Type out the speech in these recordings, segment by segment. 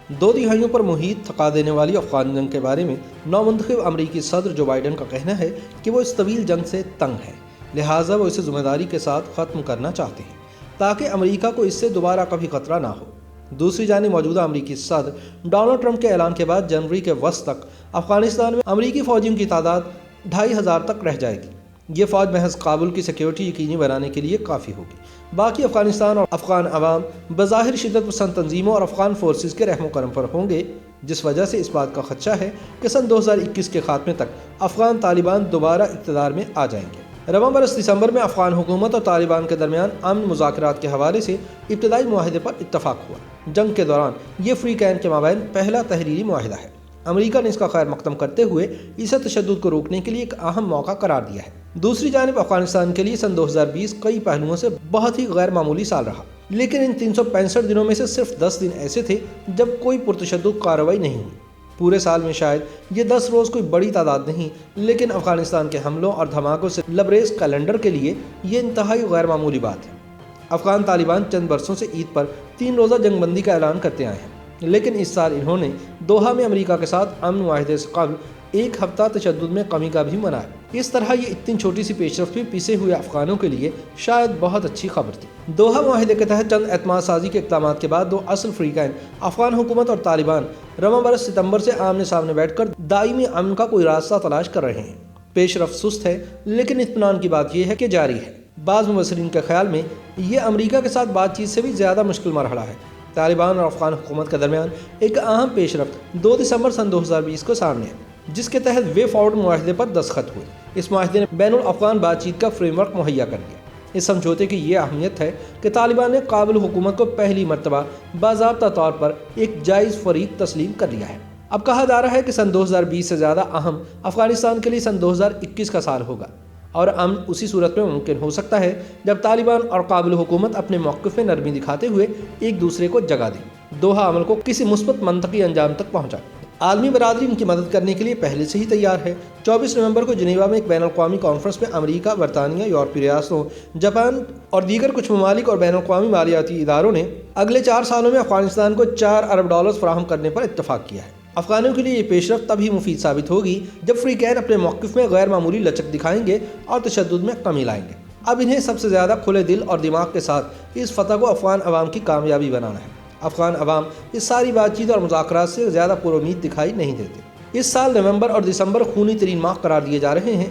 دو دہائیوں پر محیط تھکا دینے والی افغان جنگ کے بارے میں نومنتخب امریکی صدر جو بائیڈن کا کہنا ہے کہ وہ اس طویل جنگ سے تنگ ہے، لہٰذا وہ اسے ذمہ داری کے ساتھ ختم کرنا چاہتے ہیں تاکہ امریکہ کو اس سے دوبارہ کبھی خطرہ نہ ہو۔ دوسری جانب موجودہ امریکی صدر ڈونلڈ ٹرمپ کے اعلان کے بعد جنوری کے وسط تک افغانستان میں امریکی فوجیوں کی تعداد 2500 تک رہ جائے گی۔ یہ فوج محض کابل کی سیکیورٹی یقینی بنانے کے لیے کافی ہوگی، باقی افغانستان اور افغان عوام بظاہر شدت پسند تنظیموں اور افغان فورسز کے رحم و کرم پر ہوں گے، جس وجہ سے اس بات کا خدشہ ہے کہ سن 2021 کے خاتمے تک افغان طالبان دوبارہ اقتدار میں آ جائیں گے۔ رواں برس دسمبر میں افغان حکومت اور طالبان کے درمیان امن مذاکرات کے حوالے سے ابتدائی معاہدے پر اتفاق ہوا۔ جنگ کے دوران یہ فری کین کے مابین پہلا تحریری معاہدہ ہے۔ امریکہ نے اس کا خیر مقدم کرتے ہوئے اسے تشدد کو روکنے کے لیے ایک اہم موقع قرار دیا ہے۔ دوسری جانب افغانستان کے لیے سن 2020 کئی پہلوؤں سے بہت ہی غیر معمولی سال رہا، لیکن ان 365 دنوں میں سے صرف 10 دن ایسے تھے جب کوئی پرتشدد کارروائی نہیں ہوئی۔ پورے سال میں شاید یہ 10 روز کوئی بڑی تعداد نہیں، لیکن افغانستان کے حملوں اور دھماکوں سے لبریز کیلنڈر کے لیے یہ انتہائی غیر معمولی بات ہے۔ افغان طالبان چند برسوں سے عید پر 3 روزہ جنگ بندی کا اعلان کرتے آئے ہیں، لیکن اس سال انہوں نے دوحہ میں امریکہ کے ساتھ امن معاہدے سے قبل 1 ہفتہ تشدد میں کمی کا بھی منایا۔ اس طرح یہ اتنی چھوٹی سی پیش رفت بھی پیسے ہوئے افغانوں کے لیے شاید بہت اچھی خبر تھی۔ دوحہ معاہدے کے تحت چند اعتماد سازی کے اقدامات کے بعد 2 اصل فریقین افغان حکومت اور طالبان رواں برس ستمبر سے آمنے سامنے بیٹھ کر دائمی امن کا کوئی راستہ تلاش کر رہے ہیں۔ پیش رفت سست ہے، لیکن اطمینان کی بات یہ ہے کہ جاری ہے۔ بعض مبصرین کے خیال میں یہ امریکہ کے ساتھ بات چیت سے بھی زیادہ مشکل مرحلہ ہے۔ طالبان اور افغان حکومت کے درمیان ایک اہم پیش رفت 2 دسمبر سن 2020 کو سامنے ہے، جس کے تحت وے فارورڈ معاہدے پر دستخط ہوئے۔ اس معاہدے نے بین الافغان بات چیت کا فریم ورک مہیا کر دیا۔ اس سمجھوتے کی یہ اہمیت ہے کہ طالبان نے کابل حکومت کو پہلی مرتبہ باضابطہ طور پر ایک جائز فریق تسلیم کر لیا ہے۔ اب کہا جا رہا ہے کہ سن 2020 سے زیادہ اہم افغانستان کے لیے سن 2021 کا سال ہوگا، اور امن اسی صورت میں ممکن ہو سکتا ہے جب طالبان اور کابل حکومت اپنے موقف میں نرمی دکھاتے ہوئے ایک دوسرے کو جگہ دیں، دوحہ عمل کو کسی مثبت منطقی انجام تک پہنچائے۔ عالمی برادری ان کی مدد کرنے کے لیے پہلے سے ہی تیار ہے۔ 24 نومبر کو جنیوا میں ایک بین الاقوامی کانفرنس میں امریکہ، برطانیہ، یورپی ریاستوں، جاپان اور دیگر کچھ ممالک اور بین الاقوامی مالیاتی اداروں نے اگلے 4 سالوں میں افغانستان کو $4 ارب فراہم کرنے پر اتفاق کیا ہے۔ افغانوں کے لیے یہ پیش رفت تبھی مفید ثابت ہوگی جب فریقین اپنے موقف میں غیر معمولی لچک دکھائیں گے اور تشدد میں کمی لائیں گے۔ اب انہیں سب سے زیادہ کھلے دل اور دماغ کے ساتھ اس فتح کو افغان عوام کی کامیابی بنانا ہے۔ افغان عوام اس ساری بات چیت اور مذاکرات سے زیادہ پر امید دکھائی نہیں دیتے۔ اس سال نومبر اور دسمبر خونی ترین ماہ قرار دیے جا رہے ہیں۔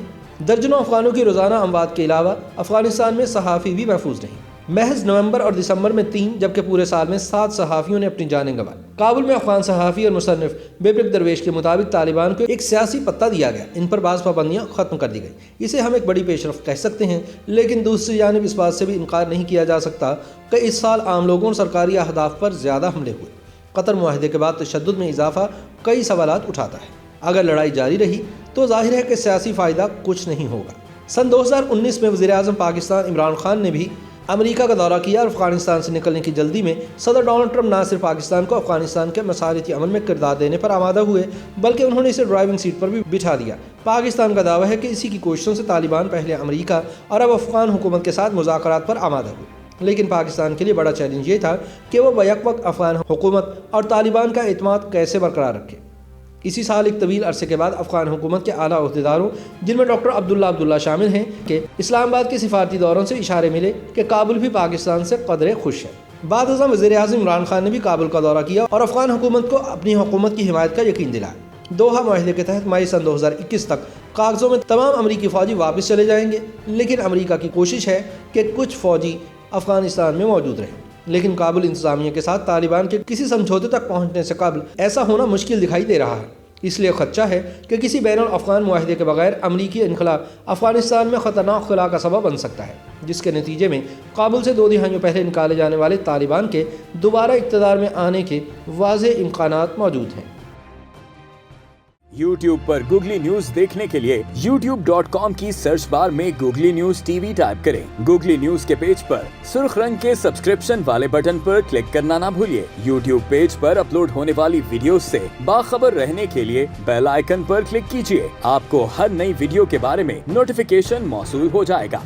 درجنوں افغانوں کی روزانہ اموات کے علاوہ افغانستان میں صحافی بھی محفوظ نہیں۔ محض نومبر اور دسمبر میں 3 جبکہ پورے سال میں 7 صحافیوں نے اپنی جانیں گنوائیں۔ کابل میں افغان صحافی اور مصنف بیبرک درویش کے مطابق طالبان کو ایک سیاسی پتہ دیا گیا، ان پر بعض پابندیاں ختم کر دی گئی۔ اسے ہم ایک بڑی پیش رفت کہہ سکتے ہیں، لیکن دوسری جانب اس بات سے بھی انکار نہیں کیا جا سکتا کہ اس سال عام لوگوں اور سرکاری اہداف پر زیادہ حملے ہوئے۔ قطر معاہدے کے بعد تشدد میں اضافہ کئی سوالات اٹھاتا ہے۔ اگر لڑائی جاری رہی تو ظاہر ہے کہ سیاسی فائدہ کچھ نہیں ہوگا۔ سن 2019 میں وزیر اعظم پاکستان عمران خان نے بھی امریکہ کا دورہ کیا اور افغانستان سے نکلنے کی جلدی میں صدر ڈونلڈ ٹرمپ نہ صرف پاکستان کو افغانستان کے مسالیتی عمل میں کردار دینے پر آمادہ ہوئے، بلکہ انہوں نے اسے ڈرائیونگ سیٹ پر بھی بٹھا دیا۔ پاکستان کا دعویٰ ہے کہ اسی کی کوششوں سے طالبان پہلے امریکہ اور اب افغان حکومت کے ساتھ مذاکرات پر آمادہ ہوئے، لیکن پاکستان کے لیے بڑا چیلنج یہ تھا کہ وہ بیک وقت افغان حکومت اور طالبان کا اعتماد کیسے برقرار رکھے۔ اسی سال ایک طویل عرصے کے بعد افغان حکومت کے اعلیٰ عہدیداروں، جن میں ڈاکٹر عبداللہ شامل ہیں، کہ اسلام آباد کے سفارتی دوروں سے اشارے ملے کہ کابل بھی پاکستان سے قدرے خوش ہے۔ بعد ازاں وزیر اعظم عمران خان نے بھی کابل کا دورہ کیا اور افغان حکومت کو اپنی حکومت کی حمایت کا یقین دلایا۔ دوحہ معاہدے کے تحت مئی سن 2021 تک کاغذوں میں تمام امریکی فوجی واپس چلے جائیں گے، لیکن امریکہ کی کوشش ہے کہ کچھ فوجی افغانستان میں موجود رہیں۔ لیکن کابل انتظامیہ کے ساتھ طالبان کے کسی سمجھوتے تک پہنچنے سے قبل ایسا ہونا مشکل دکھائی دے رہا ہے۔ اس لیے خدشہ ہے کہ کسی بین الافغان معاہدے کے بغیر امریکی انخلا افغانستان میں خطرناک خلا کا سبب بن سکتا ہے، جس کے نتیجے میں کابل سے 2 دہائیوں پہلے نکالے جانے والے طالبان کے دوبارہ اقتدار میں آنے کے واضح امکانات موجود ہیں۔ YouTube پر گوگلی نیوز دیکھنے کے لیے youtube.com کی سرچ بار میں googly news T V type کریں۔ گوگلی نیوز کے پیج پر سرخ رنگ کے سبسکرپشن والے بٹن پر کلک کرنا نہ بھولیے۔ YouTube پیج پر اپلوڈ ہونے والی ویڈیوز سے باخبر رہنے کے لیے بیل آئیکن پر کلک کیجیے۔ آپ کو ہر نئی ویڈیو کے بارے میں نوٹیفیکیشن موصول ہو جائے گا۔